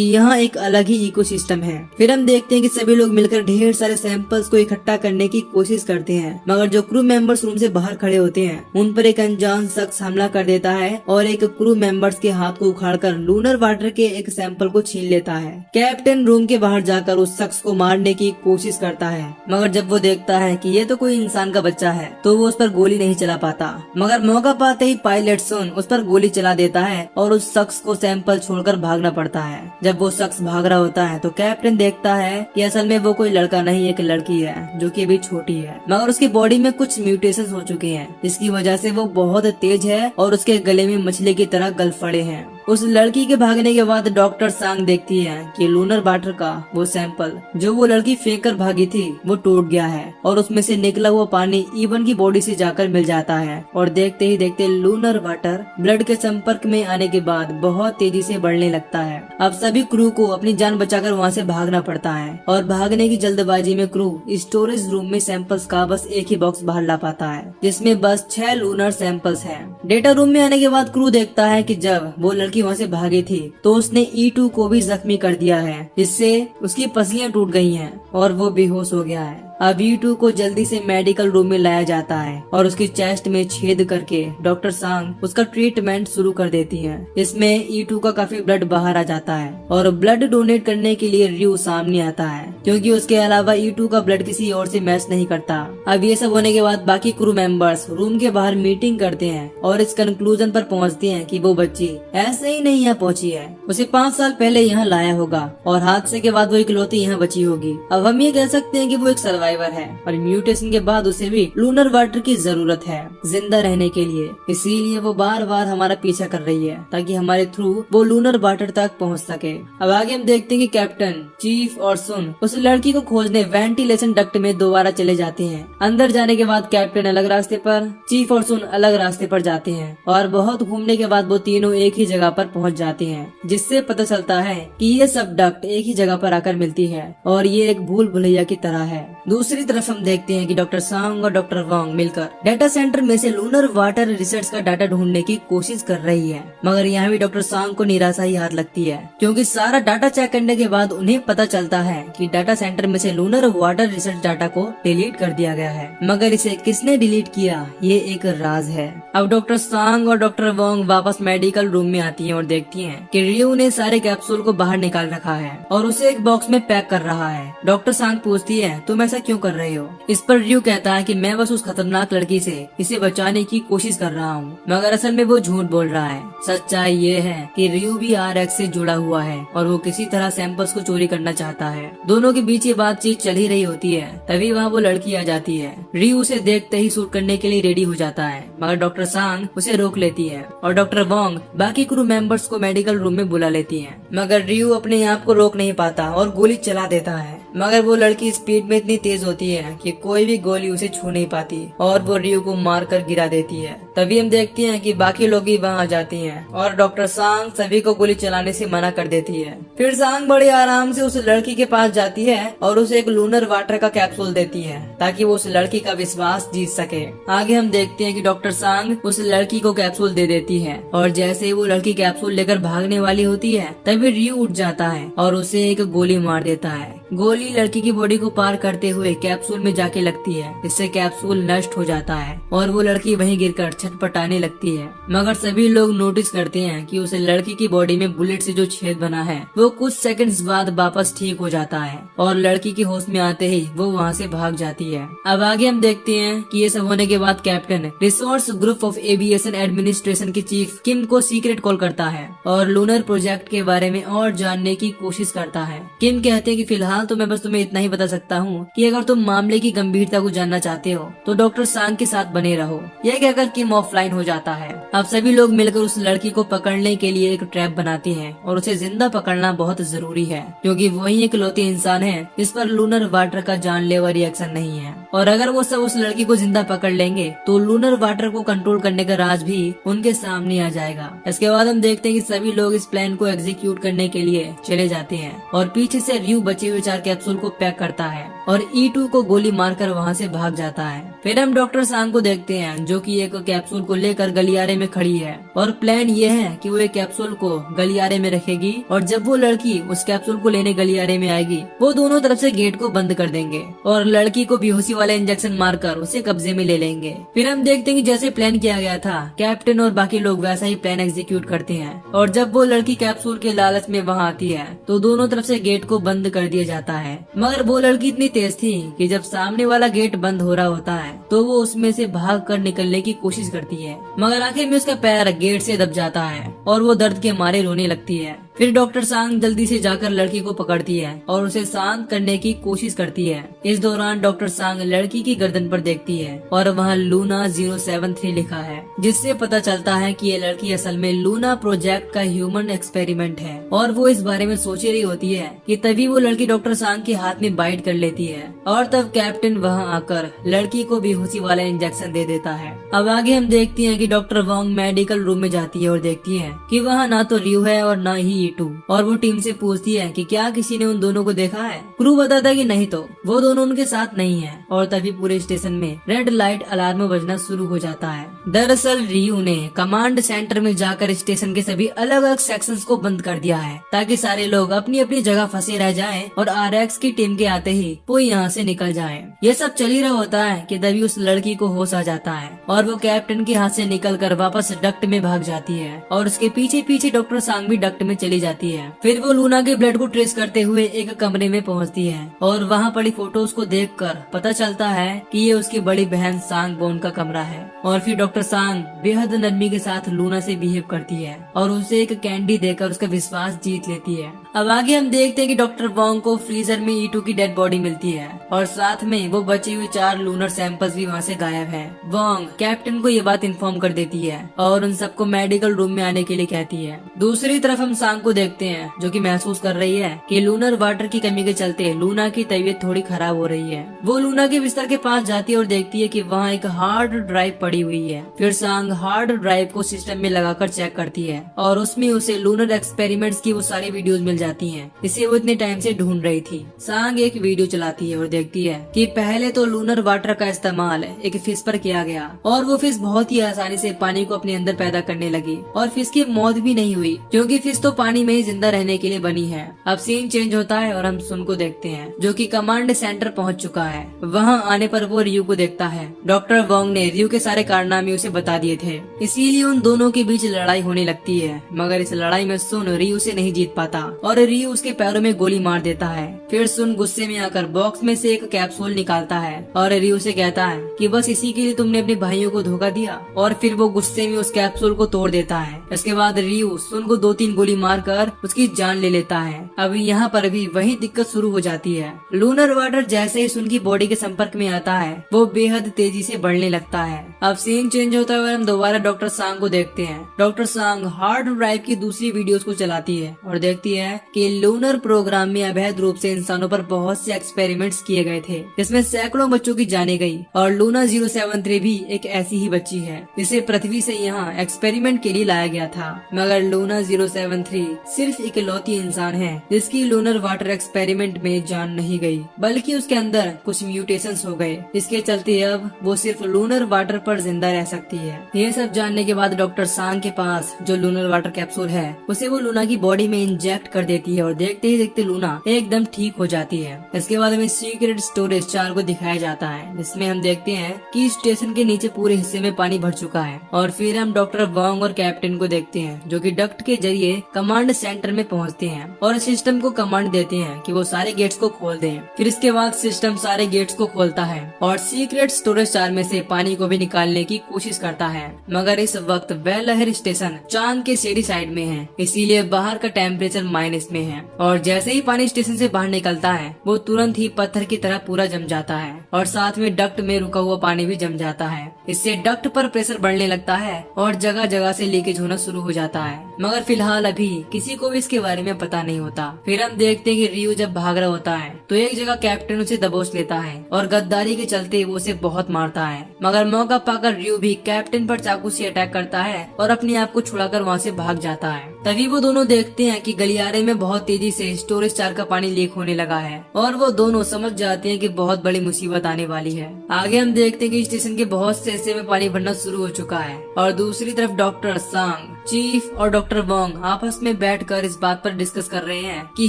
यहाँ एक अलग ही इकोसिस्टम है। फिर हम देखते हैं कि सभी लोग मिलकर ढेर सारे सैंपल्स को इकट्ठा करने की कोशिश करते हैं, मगर जो क्रू मेंबर्स रूम से बाहर खड़े होते हैं उन पर एक अनजान शख्स हमला कर देता है और एक क्रू मेंबर्स के हाथ को उखाड़कर लूनर वाटर के एक सैंपल को छीन लेता है। कैप्टन रूम के बाहर जाकर उस शख्स को मारने की कोशिश करता है, मगर जब वो देखता है कि ये तो कोई इंसान का बच्चा है तो वो उस पर गोली नहीं चला पाता। मगर मौका पाते ही पायलट सुन उस पर गोली चला देता है और उस शख्स को सैंपल छोड़कर भागना पड़ता है। जब वो शख्स भाग रहा होता है तो कैप्टन देखता है कि असल में वो कोई लड़का नहीं एक लड़की है जो कि अभी छोटी है, मगर उसकी बॉडी में कुछ म्यूटेशन हो चुके हैं जिसकी वजह से वो बहुत तेज है और उसके गले में मछली की तरह गलफड़े हैं। उस लड़की के भागने के बाद डॉक्टर सांग देखती है कि लूनर वाटर का वो सैंपल जो वो लड़की फेंक कर भागी थी वो टूट गया है और उसमें से निकला हुआ पानी इवन की बॉडी से जाकर मिल जाता है और देखते ही देखते लूनर वाटर ब्लड के संपर्क में आने के बाद बहुत तेजी से बढ़ने लगता है। अब सभी क्रू को अपनी जान बचाकर वहाँ से भागना पड़ता है और भागने की जल्दबाजी में क्रू स्टोरेज रूम में सैंपल्स का बस एक ही बॉक्स बाहर ला पाता है जिसमें बस 6 लूनर सैंपल्स हैं। डेटा रूम में आने के बाद क्रू देखता है कि जब वो लड़की वहाँ से भागी थी तो उसने E2 को भी जख्मी कर दिया है जिससे उसकी पसलियां टूट गई हैं और वो बेहोश हो गया है। अब E2 को जल्दी से मेडिकल रूम में लाया जाता है और उसकी चेस्ट में छेद करके डॉक्टर सांग उसका ट्रीटमेंट शुरू कर देती है। इसमें E2 का काफी ब्लड बाहर आ जाता है और ब्लड डोनेट करने के लिए रियो सामने आता है क्योंकि उसके अलावा E2 का ब्लड किसी और से मैच नहीं करता। अब ये सब होने के बाद बाकी क्रू मेंबर्स रूम के बाहर मीटिंग करते हैं और इस कंक्लूजन पर पहुंचते हैं कि वो बच्ची ऐसे ही नहीं यहाँ पहुंची है, उसे 5 साल पहले यहाँ लाया होगा और हादसे के बाद वो इकलौती यहाँ बची होगी। अब हम ये कह सकते हैं कि वो एक सर्वाइवर है और म्यूटेशन के बाद उसे भी लूनर वाटर की जरूरत है जिंदा रहने के लिए, इसीलिए वो बार बार हमारा पीछा कर रही है ताकि हमारे थ्रू वो लूनर वाटर तक पहुंच सके। अब आगे हम देखते हैं कि कैप्टन, चीफ और सुन उस लड़की को खोजने वेंटिलेशन डक्ट में दोबारा चले जाते हैं। अंदर जाने के बाद कैप्टन अलग रास्ते पर, चीफ और सुन अलग रास्ते पर जाते हैं और बहुत घूमने के बाद वो तीनों एक ही जगह पर पहुंच जाते हैं जिससे पता चलता है कि ये सब डक्ट एक ही जगह पर आकर मिलती है और ये एक भूल भुलैया की तरह है। दूसरी तरफ हम देखते हैं कि डॉक्टर सांग और डॉक्टर वांग मिलकर डाटा सेंटर में से लूनर वाटर रिसर्च का डाटा ढूंढने की कोशिश कर रही है, मगर यहाँ भी डॉक्टर सांग को निराशा ही हाथ लगती है क्योंकि सारा डाटा चेक करने के बाद उन्हें पता चलता है कि डाटा सेंटर में से लूनर वाटर रिसर्च डाटा को डिलीट कर दिया गया है, मगर इसे किसने डिलीट किया ये एक राज है। अब डॉक्टर सांग और डॉक्टर वांग वापस मेडिकल रूम में आती हैं और देखती हैं कि रियो ने सारे कैप्सूल को बाहर निकाल रखा है और उसे एक बॉक्स में पैक कर रहा है। डॉक्टर सांग पूछती है तुम ऐसा क्यों कर रहे हो? इस पर रियो कहता है कि मैं बस उस खतरनाक लड़की से इसे बचाने की कोशिश कर रहा हूँ, मगर असल में वो झूठ बोल रहा है। सच्चाई ये है कि रियो भी RX से जुड़ा हुआ है और वो किसी तरह सैंपल्स को चोरी करना चाहता है। दोनों के बीच ये बातचीत चल ही रही होती है, तभी वहाँ वो लड़की आ जाती है। रियो उसे देखते ही शूट करने के लिए रेडी हो जाता है, मगर डॉक्टर सांग उसे रोक लेती है और डॉक्टर वांग बाकी क्रू मेंबर्स को मेडिकल रूम में बुला लेती है, मगर रियो अपने आप को रोक नहीं पाता और गोली चला देता है, मगर वो लड़की स्पीड में इतनी तेज होती है कि कोई भी गोली उसे छू नहीं पाती और वो रियो को मार कर गिरा देती है। तभी हम देखते हैं कि बाकी लोग भी वहाँ आ जाती हैं और डॉक्टर सांग सभी को गोली चलाने से मना कर देती है। फिर सांग बड़े आराम से उस लड़की के पास जाती है और उसे एक लूनर वाटर का कैप्सूल देती है ताकि वो उस लड़की का विश्वास जीत सके। आगे हम देखते हैं कि डॉक्टर सांग उस लड़की को कैप्सूल दे देती है और जैसे ही वो लड़की कैप्सूल लेकर भागने वाली होती है तभी रियो उठ जाता है और उसे एक गोली मार देता है। गोली लड़की की बॉडी को पार करते हुए कैप्सूल में जाके लगती है, इससे कैप्सूल नष्ट हो जाता है और वो लड़की वहीं गिरकर छटपटाने लगती है। मगर सभी लोग नोटिस करते हैं कि उस लड़की की बॉडी में बुलेट से जो छेद बना है वो कुछ सेकंड्स बाद वापस ठीक हो जाता है और लड़की के होश में आते ही वो वहाँ से भाग जाती है। अब आगे हम देखते हैं कि ये सब होने के बाद captain resource group of aviation administration के चीफ किम को सीक्रेट कॉल करता है और लूनर प्रोजेक्ट के बारे में और जानने की कोशिश करता है। किम कहते हैं कि फिलहाल फिलहाल तो मैं बस तुम्हें इतना ही बता सकता हूँ कि अगर तुम मामले की गंभीरता को जानना चाहते हो तो डॉक्टर सांग के साथ बने रहो। यह कहकर किम ऑफलाइन हो जाता है। अब सभी लोग मिलकर उस लड़की को पकड़ने के लिए एक ट्रैप बनाते हैं और उसे जिंदा पकड़ना बहुत जरूरी है, क्योंकि वही इकलौती इंसान है जिस पर लूनर वाटर का जानलेवा रिएक्शन नहीं है। और अगर वो सब उस लड़की को जिंदा पकड़ लेंगे तो लूनर वाटर को कंट्रोल करने का राज भी उनके सामने आ जाएगा। इसके बाद हम देखते हैं कि सभी लोग इस प्लान को एग्जीक्यूट करने के लिए चले जाते हैं और पीछे से रियो बचे हुए 4 कैप्सूल को पैक करता है और E2 को गोली मारकर वहाँ से भाग जाता है। फिर हम डॉक्टर सांग को देखते हैं जो कि एक कैप्सूल को लेकर गलियारे में खड़ी है और प्लान ये है कि वो एक कैप्सूल को गलियारे में रखेगी और जब वो लड़की उस कैप्सूल को लेने गलियारे में आएगी वो दोनों तरफ से गेट को बंद कर देंगे और लड़की को बेहोशी वाला इंजेक्शन मारकर उसे कब्जे में ले लेंगे। फिर हम देखते हैं कि जैसे प्लान किया गया था कैप्टन और बाकी लोग वैसा ही प्लान एग्जीक्यूट करते हैं और जब वो लड़की कैप्सूल के लालच में वहाँ आती है तो दोनों तरफ से गेट को बंद कर दिया जाता है। मगर वो लड़की इतनी तेज थी कि जब सामने वाला गेट बंद हो रहा होता है तो वो उसमें से भाग कर निकलने की कोशिश करती है, मगर आखिर में उसका पैर गेट से दब जाता है और वो दर्द के मारे रोने लगती है। फिर डॉक्टर सांग जल्दी से जाकर लड़की को पकड़ती है और उसे शांत करने की कोशिश करती है। इस दौरान डॉक्टर सांग लड़की की गर्दन पर देखती है और वहाँ लूना 073 लिखा है, जिससे पता चलता है कि ये लड़की असल में लूना प्रोजेक्ट का ह्यूमन एक्सपेरिमेंट है और वो इस बारे में सोच रही होती है कि तभी वो लड़की डॉक्टर सांग के हाथ में बाइट कर लेती है और तब कैप्टन वहाँ आकर लड़की को बेहोशी वाला इंजेक्शन दे देता है। अब आगे हम देखते हैं कि डॉक्टर वोंग मेडिकल रूम में जाती है और देखती है कि वहाँ ना तो रियो है और ना ही E2 और वो टीम से पूछती है कि क्या किसी ने उन दोनों को देखा है। क्रू बताता है कि नहीं तो वो दोनों उनके साथ नहीं है और तभी पूरे स्टेशन में रेड लाइट अलार्म बजना शुरू हो जाता है। दरअसल रियो ने कमांड सेंटर में जाकर स्टेशन के सभी अलग अलग सेक्शंस को बंद कर दिया है ताकि सारे लोग अपनी अपनी जगह फंसे रह जाएं और RX की टीम के आते ही वो यहाँ से निकल जाए। ये सब चल ही रहा होता है कि तभी उस लड़की को होश आ जाता है और वो कैप्टन के हाथ से निकलकर वापस डक्ट में भाग जाती है और उसके पीछे पीछे डॉक्टर सांग भी डक्ट में चली जाती है। फिर वो लूना के ब्लड को ट्रेस करते हुए एक कमरे में पहुंचती है और वहाँ पड़ी फोटोज को देखकर पता चलता है कि ये उसकी बड़ी बहन सांग बोन का कमरा है। और फिर डॉक्टर सांग बेहद नरमी के साथ लूना से बिहेव करती है और उसे एक कैंडी देकर उसका विश्वास जीत लेती है। अब आगे हम देखते हैं कि डॉक्टर वोंग को फ्रीजर में E2 की डेड बॉडी मिलती है और साथ में वो बची हुई 4 लूनर सैंपल्स भी वहाँ से गायब है। वोंग कैप्टन को ये बात इन्फॉर्म कर देती है और उन सबको मेडिकल रूम में आने के लिए कहती है। दूसरी तरफ हम सांग को देखते हैं जो कि महसूस कर रही है कि लूनर वाटर की कमी के चलते लूना की तबीयत थोड़ी खराब हो रही है। वो लूना के बिस्तर के पास जाती है और देखती है कि वहाँ एक हार्ड ड्राइव पड़ी हुई है। फिर सांग हार्ड ड्राइव को सिस्टम में लगाकर चेक करती है और उसमें उसे लूनर एक्सपेरिमेंट्स की वो सारी वीडियोस मिल जाती हैं, इसे वो इतने टाइम से ढूंढ रही थी। सांग एक वीडियो चलाती है और देखती है कि पहले तो लूनर वाटर का इस्तेमाल एक फिश पर किया गया और वो फिश बहुत ही आसानी से पानी को अपने अंदर पैदा करने लगी और फिश की मौत भी नहीं हुई क्योंकि फिश तो पानी में ही जिंदा रहने के लिए बनी है। अब सीन चेंज होता है और हम सुन को देखते हैं जो कि कमांड सेंटर पहुंच चुका है। वहां आने पर वो रियो को देखता है। डॉक्टर वोंग ने रियो के सारे कारनामे उसे बता दिए थे, इसीलिए उन दोनों के बीच लड़ाई होने लगती है। मगर इस लड़ाई में सुन रियो से नहीं जीत पाता और रियो उसके पैरों में गोली मार देता है। फिर सुन गुस्से में आकर बॉक्स में से एक कैप्सूल निकालता है और रियो से कहता है कि बस इसी के लिए तुमने अपने भाइयों को धोखा दिया और फिर वो गुस्से में उस कैप्सूल को तोड़ देता है। इसके बाद रियो सुन को 2-3 गोली मारकर उसकी जान ले लेता है। अब यहाँ पर भी वही दिक्कत शुरू हो जाती है। लूनर वाटर जैसे ही सुन की बॉडी के संपर्क में आता है वो बेहद तेजी से बढ़ने लगता है। अब सीन चेंज होता है, हम दोबारा डॉक्टर सांग को देखते हैं। डॉक्टर सांग हार्ड ड्राइव की दूसरी वीडियोस को चलाती है और देखती है कि लूनर प्रोग्राम में अवैध रूप से इंसानों पर बहुत से एक्सपेरिमेंट्स किए गए थे जिसमें सैकड़ों बच्चों की जाने गई और लूना 073 भी एक ऐसी ही बच्ची है जिसे पृथ्वी से यहाँ एक्सपेरिमेंट के लिए लाया गया था। मगर लूना 073 सिर्फ इकलौती इंसान है जिसकी लूनर वाटर एक्सपेरिमेंट में जान नहीं गई बल्कि उसके अंदर कुछ म्यूटेशंस हो गए। इसके चलते अब वो सिर्फ लूनर वाटर पर जिंदा रह सकती है। ये सब जानने के बाद डॉक्टर सांग के पास जो लूनर वाटर कैप्सूल है उसे वो लूना की बॉडी में इंजेक्ट कर देती है और देखते ही देखते लूना एकदम ठीक हो जाती है। इसके बाद हमें सीक्रेट स्टोरेज 4 को दिखाया जाता है जिसमें हम देखते हैं कि स्टेशन के नीचे पूरे हिस्से में पानी भर चुका है। और फिर हम डॉक्टर वोंग और कैप्टन को देखते हैं जो कि डक्ट के जरिए कमांड कमांड सेंटर में पहुंचते हैं और सिस्टम को कमांड देते हैं कि वो सारे गेट्स को खोल दें। फिर इसके बाद सिस्टम सारे गेट्स को खोलता है और सीक्रेट स्टोरेज जार में से पानी को भी निकालने की कोशिश करता है। मगर इस वक्त वह लहर स्टेशन चांद के सीधी साइड में है, इसीलिए बाहर का टेम्परेचर माइनस में है और जैसे ही पानी स्टेशन से बाहर निकलता है वो तुरंत ही पत्थर की तरह पूरा जम जाता है और साथ में डक्ट में रुका हुआ पानी भी जम जाता है। इससे डक्ट पर प्रेशर बढ़ने लगता है और जगह जगह से लीकेज होना शुरू हो जाता है। मगर फिलहाल अभी किसी को भी इसके बारे में पता नहीं होता। फिर हम देखते हैं कि रियो जब भाग रहा होता है तो एक जगह कैप्टन उसे दबोच लेता है और गद्दारी के चलते वो उसे बहुत मारता है। मगर मौका पाकर रियो भी कैप्टन पर चाकू से अटैक करता है और अपने आप को छुड़ाकर वहाँ से भाग जाता है। तभी वो दोनों देखते हैं कि गलियारे में बहुत तेजी से स्टोरेज जार का पानी लीक होने लगा है और वो दोनों समझ जाते हैं कि बहुत बड़ी मुसीबत आने वाली है। आगे हम देखते हैं कि स्टेशन के बहुत से हिस्से में पानी भरना शुरू हो चुका है और दूसरी तरफ डॉक्टर सांग, चीफ और डॉक्टर वोंग आपस में बैठकर इस बात पर डिस्कस कर रहे हैं कि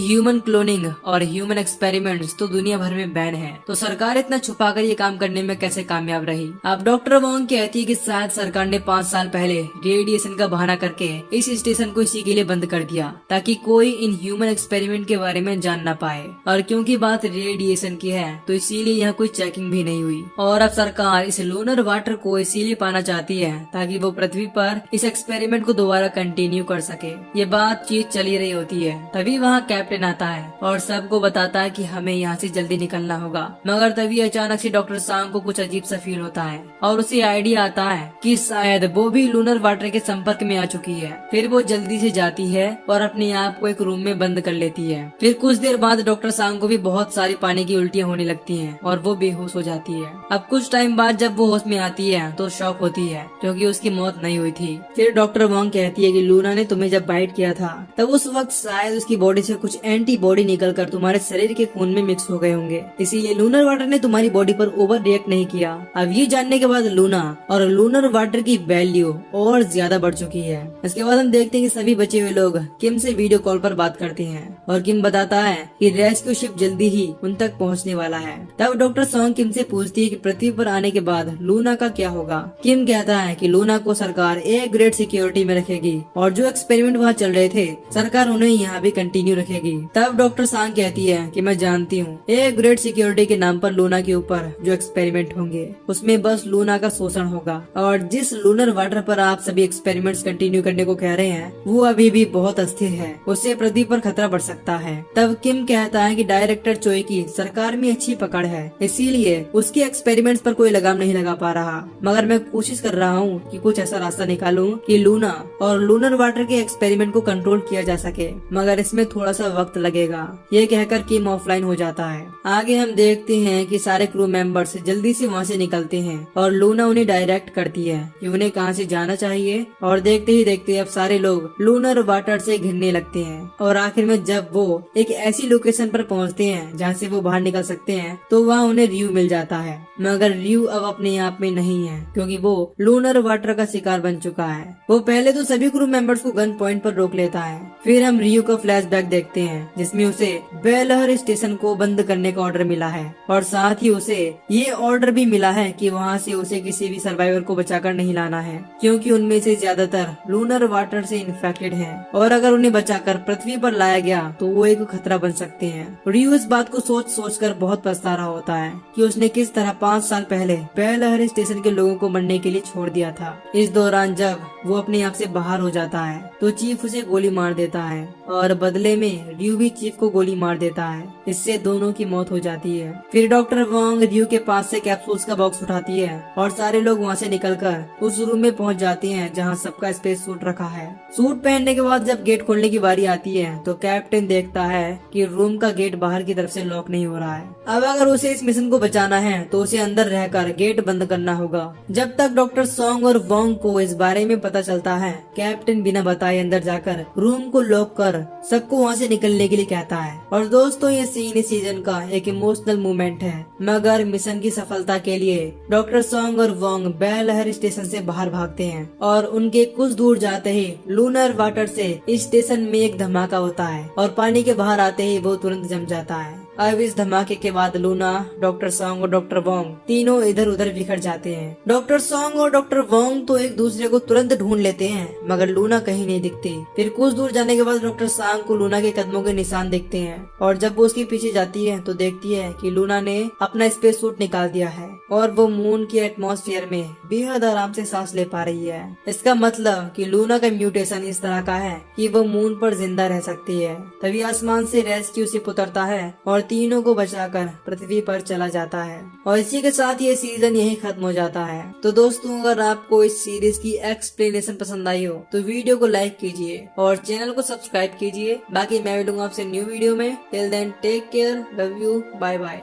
ह्यूमन क्लोनिंग और ह्यूमन एक्सपेरिमेंट्स तो दुनिया भर में बैन है, तो सरकार इतना छुपाकर ये काम करने में कैसे कामयाब रही। अब डॉक्टर वोंग कहती है कि शायद सरकार ने 5 साल पहले रेडिएशन का बहाना करके इस स्टेशन को इसी के लिए बंद कर दिया ताकि कोई इन ह्यूमन एक्सपेरिमेंट के बारे में जान ना पाए। और क्योंकि बात रेडिएशन की है तो इसीलिए यहाँ कोई चेकिंग भी नहीं हुई और अब सरकार इस लूनर वाटर को इसीलिए पाना चाहती है ताकि वो पृथ्वी पर इस एक्सपेरिमेंट को दोबारा कंटिन्यू कर सके। ये बातचीत चली रही होती है, तभी वहाँ कैप्टन आता है और सबको बताता है कि हमें यहाँ से जल्दी निकलना होगा। मगर तभी अचानक से डॉक्टर सांग को कुछ अजीब सा फील होता है और उसे आइडिया आता है कि शायद वो भी लूनर वाटर के संपर्क में आ चुकी है। फिर वो जल्दी से जाती है और अपने आप को एक रूम में बंद कर लेती है। फिर कुछ देर बाद डॉक्टर सांग को भी बहुत सारी पानी की उल्टियाँ होने लगती हैं और वो बेहोश हो जाती है। अब कुछ टाइम बाद जब वो होश में आती है तो शॉक होती है क्योंकि उसकी मौत नहीं हुई थी। फिर डॉक्टर वोंग कहती है कि लूना ने तुम्हें जब बाइट किया था तब उस वक्त शायद उसकी बॉडी से कुछ एंटीबॉडी निकलकर तुम्हारे शरीर के खून में मिक्स हो गए होंगे, इसीलिए लूनर वाटर ने तुम्हारी बॉडी पर ओवर रिएक्ट नहीं किया। अब ये जानने के बाद लूना और लूनर वाटर की वैल्यू और ज्यादा बढ़ चुकी है। इसके बाद हम देखते हैं कि सभी बचे हुए लोग किम से वीडियो कॉल पर बात करते हैं और किम बताता है कि रेस्क्यू शिप जल्दी ही उन तक पहुंचने वाला है। तब डॉक्टर सॉन्ग किम से पूछती है कि पृथ्वी पर आने के बाद लूना का क्या होगा। किम कहता है कि लूना को सरकार एक ग्रेड सिक्योरिटी में रखेगी और जो एक्सपेरिमेंट वहाँ चल रहे थे सरकार उन्हें यहाँ भी कंटिन्यू रखेगी। तब डॉक्टर सांग कहती है कि मैं जानती हूँ एक ग्रेड सिक्योरिटी के नाम पर लूना के ऊपर जो एक्सपेरिमेंट होंगे उसमें बस लूना का शोषण होगा और जिस लूनर वाटर पर आप सभी एक्सपेरिमेंट्स कंटिन्यू करने को कह रहे हैं वो अभी भी बहुत अस्थिर है, उससे पृथ्वी पर खतरा बढ़ सकता है। तब किम कहता है कि डायरेक्टर चोई की सरकार में अच्छी पकड़ है, इसीलिए उसके एक्सपेरिमेंट्स पर कोई लगाम नहीं लगा पा रहा, मगर मैं कोशिश कर रहा हूँ कि कुछ ऐसा रास्ता निकालूं कि लूना और लूनर वाटर के एक्सपेरिमेंट को कंट्रोल किया जा सके, मगर इसमें थोड़ा सा वक्त लगेगा। ये कहकर किम ऑफलाइन हो जाता है। आगे हम देखते हैं कि सारे क्रू मेंबर्स जल्दी से वहाँ से निकलते हैं और लूना उन्हें डायरेक्ट करती है कि उन्हें कहाँ से जाना चाहिए और देखते ही देखते अब सारे लोग लूनर वाटर से घिरने लगते हैं और आखिर में जब वो एक ऐसी लोकेशन पर पहुँचते हैं जहाँ से वो बाहर निकल सकते हैं तो वहाँ उन्हें रियो मिल जाता है। मगर रियो अब अपने आप में नहीं है क्योंकि वो लूनर वाटर का शिकार बन चुका है। वो पहले तो सभी क्रू मेंबर्स को गन पॉइंट पर रोक लेता है। फिर हम रियो का फ्लैशबैक देखते हैं जिसमें उसे बेलहर स्टेशन को बंद करने का ऑर्डर मिला है और साथ ही उसे ये ऑर्डर भी मिला है कि वहाँ से उसे किसी भी सर्वाइवर को बचाकर नहीं लाना है क्योंकि उनमें से ज्यादातर लूनर वाटर से इन्फेक्टेड हैं और अगर उन्हें बचाकर पृथ्वी पर लाया गया तो वो एक खतरा बन सकते हैं। रियो इस बात को सोच सोच कर बहुत पछता रहा होता है कि उसने किस तरह 5 साल पहले बेलहर स्टेशन के लोगों को मरने के लिए छोड़ दिया था। इस दौरान जब वो अपने आप से बाहर हो जाता है तो चीफ उसे गोली मार देता है और बदले में रियो भी चीफ को गोली मार देता है। इससे दोनों की मौत हो जाती है। फिर डॉक्टर वोंग रियो के पास से कैप्सूल्स का बॉक्स उठाती है और सारे लोग वहाँ से निकलकर उस रूम में पहुँच जाते हैं जहाँ सबका स्पेस सूट रखा है। सूट पहनने के बाद जब गेट खोलने की बारी आती है तो कैप्टन देखता है कि रूम का गेट बाहर की तरफ से लॉक नहीं हो रहा है। अब अगर उसे इस मिशन को बचाना है तो उसे अंदर रहकर गेट बंद करना होगा। जब तक डॉक्टर सॉन्ग और वोंग को इस बारे में पता चलता है कैप्टन बिना बताए अंदर जाकर रूम को लॉक कर सबको वहाँ से निकलने के लिए कहता है। और दोस्तों ये सीन इस सीजन का एक इमोशनल मोमेंट है, मगर मिशन की सफलता के लिए डॉक्टर सॉन्ग और वोंग बेलहर स्टेशन से बाहर भागते हैं और उनके कुछ दूर जाते ही लूनर वाटर से स्टेशन में एक धमाका होता है और पानी के बाहर आते ही वो तुरंत जम जाता है। अब इस धमाके के बाद लूना, डॉक्टर सॉन्ग और डॉक्टर वोंग तीनों इधर उधर बिखर जाते हैं। डॉक्टर सॉन्ग और डॉक्टर वोंग तो एक दूसरे को तुरंत ढूंढ लेते हैं, मगर लूना कहीं नहीं दिखती। फिर कुछ दूर जाने के बाद डॉक्टर सॉन्ग को लूना के कदमों के निशान दिखते हैं, और जब वो उसके पीछे जाती है तो देखती है कि लूना ने अपना स्पेस सूट निकाल दिया है और वो मून के एटमॉस्फेयर में बेहद आराम से सांस ले पा रही है। इसका मतलब कि लूना का म्यूटेशन इस तरह का है कि वो मून पर जिंदा रह सकती है। तभी आसमान से रेस्क्यू शिप उतरता है और तीनों को बचाकर पृथ्वी पर चला जाता है, और इसी के साथ ये सीजन यही खत्म हो जाता है। तो दोस्तों, अगर आपको इस सीरीज की एक्सप्लेनेशन पसंद आई हो तो वीडियो को लाइक कीजिए और चैनल को सब्सक्राइब कीजिए। बाकी मैं मिलूंगा आपसे न्यू वीडियो में। Till then take care, love you, bye bye.